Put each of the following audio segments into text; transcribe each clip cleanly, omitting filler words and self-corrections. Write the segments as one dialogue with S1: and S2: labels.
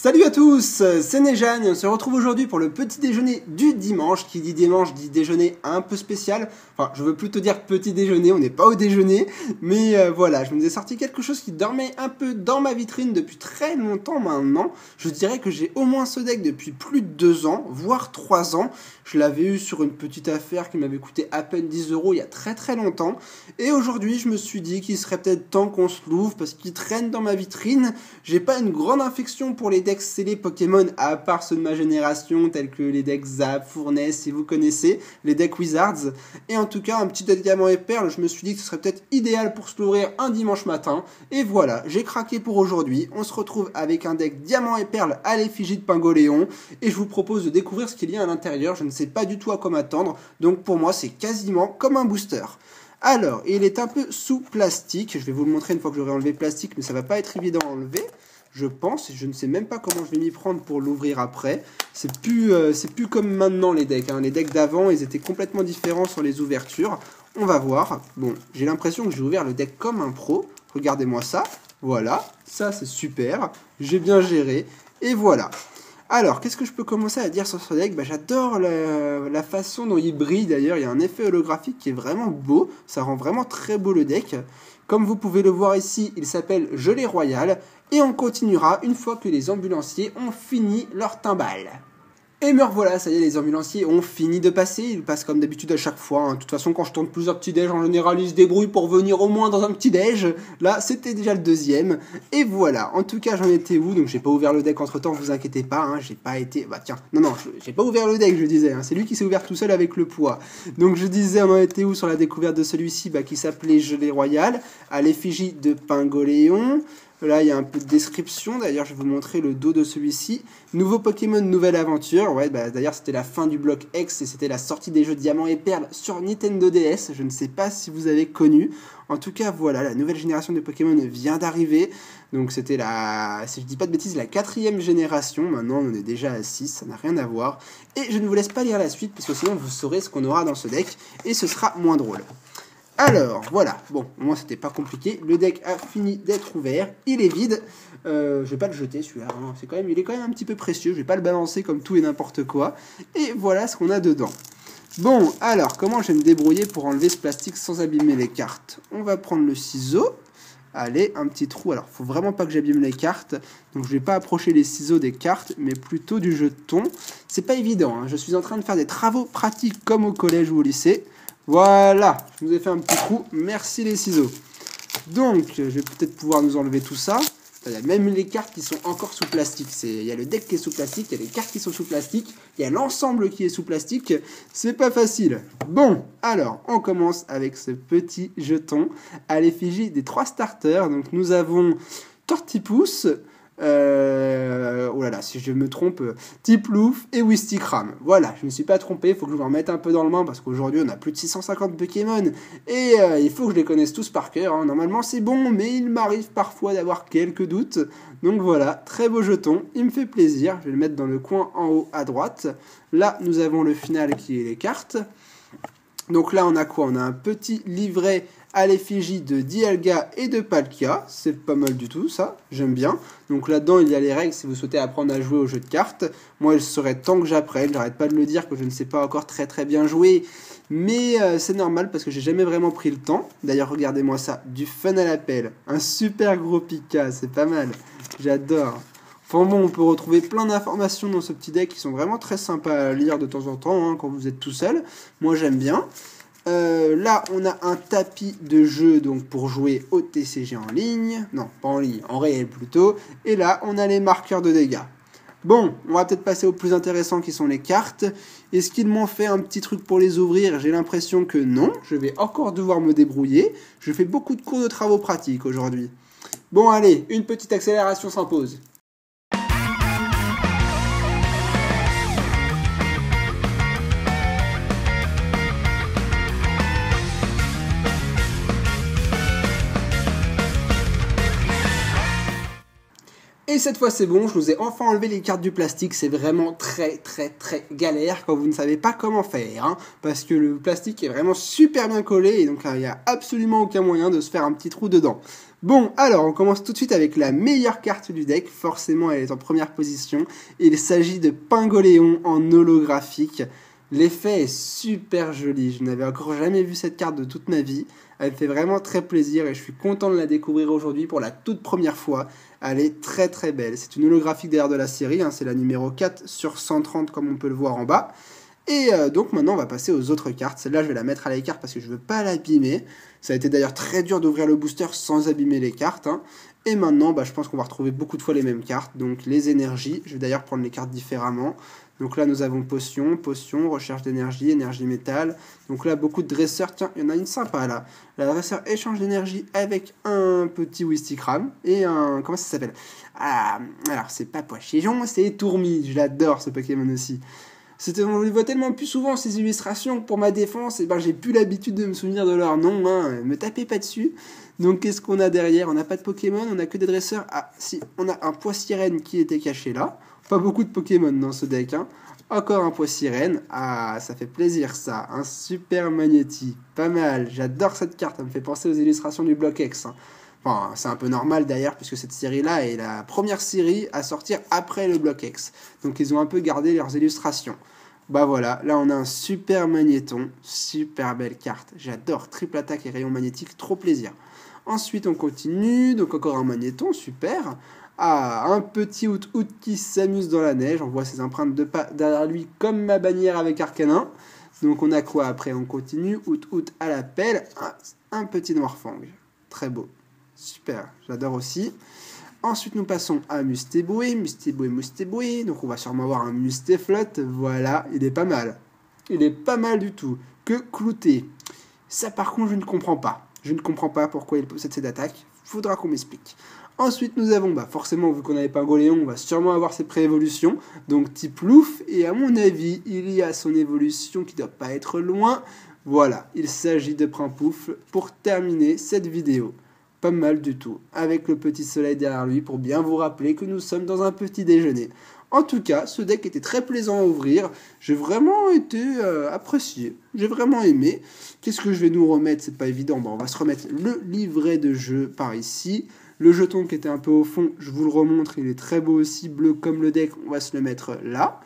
S1: Salut à tous, c'est Nejane et on se retrouve aujourd'hui pour le petit déjeuner du dimanche. Qui dit dimanche dit déjeuner un peu spécial. Enfin, je veux plutôt dire petit déjeuner, on n'est pas au déjeuner. Mais voilà, je nous ai sorti quelque chose qui dormait un peu dans ma vitrine depuis très longtemps maintenant. Je dirais que j'ai au moins ce deck depuis plus de 2 ans, voire 3 ans. Je l'avais eu sur une petite affaire qui m'avait coûté à peine 10 € il y a très très longtemps. Et aujourd'hui, je me suis dit qu'il serait peut-être temps qu'on se l'ouvre parce qu'il traîne dans ma vitrine. J'ai pas une grande infection pour les decks scellés Pokémon, à part ceux de ma génération, tels que les decks Zap, Fournes, si vous connaissez, les decks Wizards. Et en tout cas, un petit deck Diamant et Perle, je me suis dit que ce serait peut-être idéal pour se l'ouvrir un dimanche matin. Et voilà, j'ai craqué pour aujourd'hui. On se retrouve avec un deck Diamant et Perle à l'effigie de Pingoléon. Et je vous propose de découvrir ce qu'il y a à l'intérieur. Je ne sais pas du tout à quoi m'attendre. Donc pour moi, c'est quasiment comme un booster. Alors, il est un peu sous plastique. Je vais vous le montrer une fois que j'aurai enlevé le plastique, mais ça va pas être évident à enlever. Je pense, et je ne sais même pas comment je vais m'y prendre pour l'ouvrir après. C'est plus comme maintenant les decks. Les decks d'avant, ils étaient complètement différents sur les ouvertures. On va voir. Bon, j'ai l'impression que j'ai ouvert le deck comme un pro. Regardez-moi ça. Voilà, ça c'est super. J'ai bien géré. Et voilà. Alors, qu'est-ce que je peux commencer à dire sur ce deck? J'adore la façon dont il brille d'ailleurs. Il y a un effet holographique qui est vraiment beau. Ça rend vraiment très beau le deck. Comme vous pouvez le voir ici, il s'appelle Gelée Royale. Et on continuera une fois que les ambulanciers ont fini leur timbale. Et me revoilà, ça y est, les ambulanciers ont fini de passer. Ils passent comme d'habitude à chaque fois. De toute façon, quand je tente plusieurs petits déj, en général, ils se débrouillent pour venir au moins dans un petit déj. Là, c'était déjà le deuxième. Et voilà. En tout cas, j'en étais où? Donc, j'ai pas ouvert le deck entre temps, vous inquiétez pas. J'ai pas été. Tiens. Non, j'ai pas ouvert le deck, je disais. C'est lui qui s'est ouvert tout seul avec le poids. Donc, je disais, on en était où sur la découverte de celui-ci qui s'appelait Gelée Royale, à l'effigie de Pingoléon. Là, il y a un peu de description. D'ailleurs, je vais vous montrer le dos de celui-ci. Nouveau Pokémon, nouvelle aventure. Ouais, d'ailleurs, c'était la fin du bloc X et c'était la sortie des jeux Diamant et Perle sur Nintendo DS. Je ne sais pas si vous avez connu. En tout cas, voilà, la nouvelle génération de Pokémon vient d'arriver. Donc, c'était si je dis pas de bêtises, la 4e génération. Maintenant, on est déjà à 6. Ça n'a rien à voir. Et je ne vous laisse pas lire la suite parce que sinon, vous saurez ce qu'on aura dans ce deck et ce sera moins drôle. Alors, voilà, bon, au moins c'était pas compliqué, le deck a fini d'être ouvert, il est vide, je vais pas le jeter celui-là, il est quand même un petit peu précieux, je vais pas le balancer comme tout et n'importe quoi, et voilà ce qu'on a dedans. Bon, alors, comment je vais me débrouiller pour enlever ce plastique sans abîmer les cartes? On va prendre le ciseau, allez, un petit trou, alors faut vraiment pas que j'abîme les cartes, donc je vais pas approcher les ciseaux des cartes, mais plutôt du jeton. C'est pas évident, je suis en train de faire des travaux pratiques comme au collège ou au lycée. Voilà, je vous ai fait un petit trou, merci les ciseaux. Donc, je vais peut-être pouvoir nous enlever tout ça. Il y a même les cartes qui sont encore sous plastique. Il y a le deck qui est sous plastique, il y a les cartes qui sont sous plastique, il y a l'ensemble qui est sous plastique. C'est pas facile. Bon, alors, on commence avec ce petit jeton à l'effigie des 3 starters. Donc, nous avons Tortipousse, oh là là, si je me trompe, Tiplouf et Wistikram. Voilà, je ne me suis pas trompé, il faut que je vous en mette un peu dans le main parce qu'aujourd'hui on a plus de 650 Pokémon et il faut que je les connaisse tous par cœur. Normalement c'est bon, mais il m'arrive parfois d'avoir quelques doutes. Donc voilà, très beau jeton, il me fait plaisir. Je vais le mettre dans le coin en haut à droite. Là, nous avons le final qui est les cartes. Donc là, on a quoi? On a un petit livret à l'effigie de Dialga et de Palkia. C'est pas mal du tout, ça. J'aime bien. Donc là-dedans, il y a les règles si vous souhaitez apprendre à jouer au jeu de cartes. Moi, il serait temps que j'apprenne. J'arrête pas de le dire que je ne sais pas encore très très bien jouer. Mais c'est normal parce que j'ai jamais vraiment pris le temps. D'ailleurs, regardez-moi ça. Du fun à l'appel. Un super gros Pika. C'est pas mal. J'adore. Enfin bon, on peut retrouver plein d'informations dans ce petit deck qui sont vraiment très sympas à lire de temps en temps quand vous êtes tout seul. Moi, j'aime bien. Là, on a un tapis de jeu donc pour jouer au TCG en ligne. Non, pas en ligne, en réel plutôt. Et là, on a les marqueurs de dégâts. Bon, on va peut-être passer au plus intéressant qui sont les cartes. Est-ce qu'ils m'ont fait un petit truc pour les ouvrir? J'ai l'impression que non. Je vais encore devoir me débrouiller. Je fais beaucoup de cours de travaux pratiques aujourd'hui. Bon, allez, une petite accélération s'impose. Et cette fois c'est bon, je vous ai enfin enlevé les cartes du plastique, c'est vraiment très galère quand vous ne savez pas comment faire, hein, parce que le plastique est vraiment super bien collé et donc il n'y a absolument aucun moyen de se faire un petit trou dedans. Bon, alors on commence tout de suite avec la meilleure carte du deck, forcément elle est en première position, il s'agit de Pingoléon en holographique. L'effet est super joli, je n'avais encore jamais vu cette carte de toute ma vie, elle fait vraiment très plaisir et je suis content de la découvrir aujourd'hui pour la toute première fois. Elle est très belle, c'est une holographique d'ailleurs de la série, hein, c'est la numéro 4 sur 130 comme on peut le voir en bas. Et donc maintenant on va passer aux autres cartes, celle-là je vais la mettre à l'écart parce que je ne veux pas l'abîmer. Ça a été d'ailleurs très dur d'ouvrir le booster sans abîmer les cartes, hein. Et maintenant je pense qu'on va retrouver beaucoup de fois les mêmes cartes, donc les énergies, je vais d'ailleurs prendre les cartes différemment. Donc là nous avons potion, recherche d'énergie, énergie métal. Donc là beaucoup de dresseurs, tiens il y en a une sympa là. La dresseur échange d'énergie avec un petit Wistikram et un... comment ça s'appelle? Ah, alors c'est pas Poichigeon, c'est Tourmi, je l'adore ce Pokémon aussi. On les voit tellement plus souvent ces illustrations pour ma défense, et j'ai plus l'habitude de me souvenir de leur nom, hein, me tapez pas dessus. Donc qu'est-ce qu'on a derrière? On n'a pas de Pokémon, on a que des dresseurs. Ah si, on a un Poissirène qui était caché là. Pas beaucoup de Pokémon dans ce deck, hein. Encore un Poissirène, ah ça fait plaisir ça, un super Magnéti, pas mal, j'adore cette carte, ça me fait penser aux illustrations du Block X, hein. Enfin, c'est un peu normal d'ailleurs, puisque cette série-là est la première série à sortir après le Block X. Donc ils ont un peu gardé leurs illustrations. Bah voilà, là on a un super Magnéton, super belle carte. J'adore, triple attaque et rayon magnétique, trop plaisir. Ensuite on continue, donc encore un Magnéton, super. Ah, un petit Out qui s'amuse dans la neige, on voit ses empreintes de pas derrière lui comme ma bannière avec Arcanin. Donc on a quoi après? On continue, Out à la pelle, un petit Noirfang, très beau. Super, j'adore aussi. Ensuite, nous passons à Mustéboué. Donc, on va sûrement avoir un Mustéflotte. Voilà, il est pas mal. Il est pas mal du tout. Que clouté. Ça, par contre, je ne comprends pas. Je ne comprends pas pourquoi il possède cette attaque. Faudra qu'on m'explique. Ensuite, nous avons, forcément, vu qu'on n'avait pas un Goléon, on va sûrement avoir ses pré-évolutions. Donc, type Louf. Et à mon avis, il y a son évolution qui ne doit pas être loin. Voilà, il s'agit de Prinpouf pour terminer cette vidéo. Pas mal du tout, avec le petit soleil derrière lui pour bien vous rappeler que nous sommes dans un petit déjeuner. En tout cas, ce deck était très plaisant à ouvrir, j'ai vraiment été apprécié, j'ai vraiment aimé. Qu'est-ce que je vais nous remettre? C'est pas évident, on va se remettre le livret de jeu par ici. Le jeton qui était un peu au fond, je vous le remontre, il est très beau aussi, bleu comme le deck, on va se le mettre là.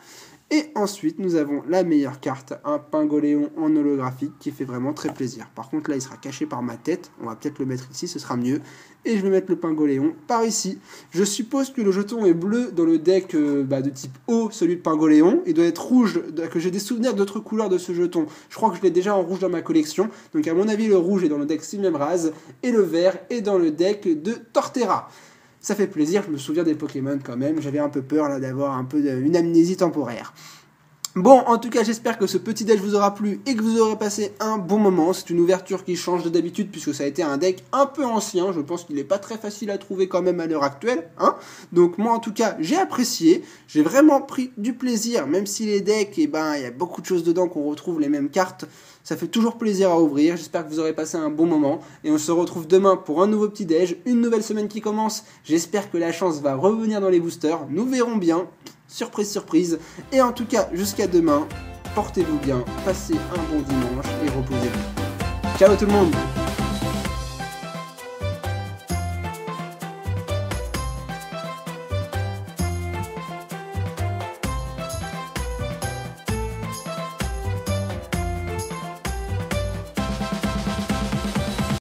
S1: Et ensuite, nous avons la meilleure carte, un Pingoléon en holographique qui fait vraiment très plaisir. Par contre, là, il sera caché par ma tête. On va peut-être le mettre ici, ce sera mieux. Et je vais mettre le Pingoléon par ici. Je suppose que le jeton est bleu dans le deck de type O, celui de Pingoléon. Il doit être rouge, que j'ai des souvenirs d'autres couleurs de ce jeton. Je crois que je l'ai déjà en rouge dans ma collection. Donc, à mon avis, le rouge est dans le deck Silmemraz et le vert est dans le deck de Torterra. Ça fait plaisir, je me souviens des Pokémon quand même, j'avais un peu peur là d'avoir un peu une amnésie temporaire. Bon, en tout cas, j'espère que ce petit deck vous aura plu et que vous aurez passé un bon moment. C'est une ouverture qui change de d'habitude puisque ça a été un deck un peu ancien. Je pense qu'il n'est pas très facile à trouver quand même à l'heure actuelle, hein. Donc moi, en tout cas, j'ai apprécié. J'ai vraiment pris du plaisir, même si les decks, il y a beaucoup de choses dedans qu'on retrouve les mêmes cartes. Ça fait toujours plaisir à ouvrir. J'espère que vous aurez passé un bon moment. Et on se retrouve demain pour un nouveau petit déj. Une nouvelle semaine qui commence. J'espère que la chance va revenir dans les boosters. Nous verrons bien. Surprise, surprise. Et en tout cas, jusqu'à demain, portez-vous bien, passez un bon dimanche et reposez-vous. Ciao tout le monde!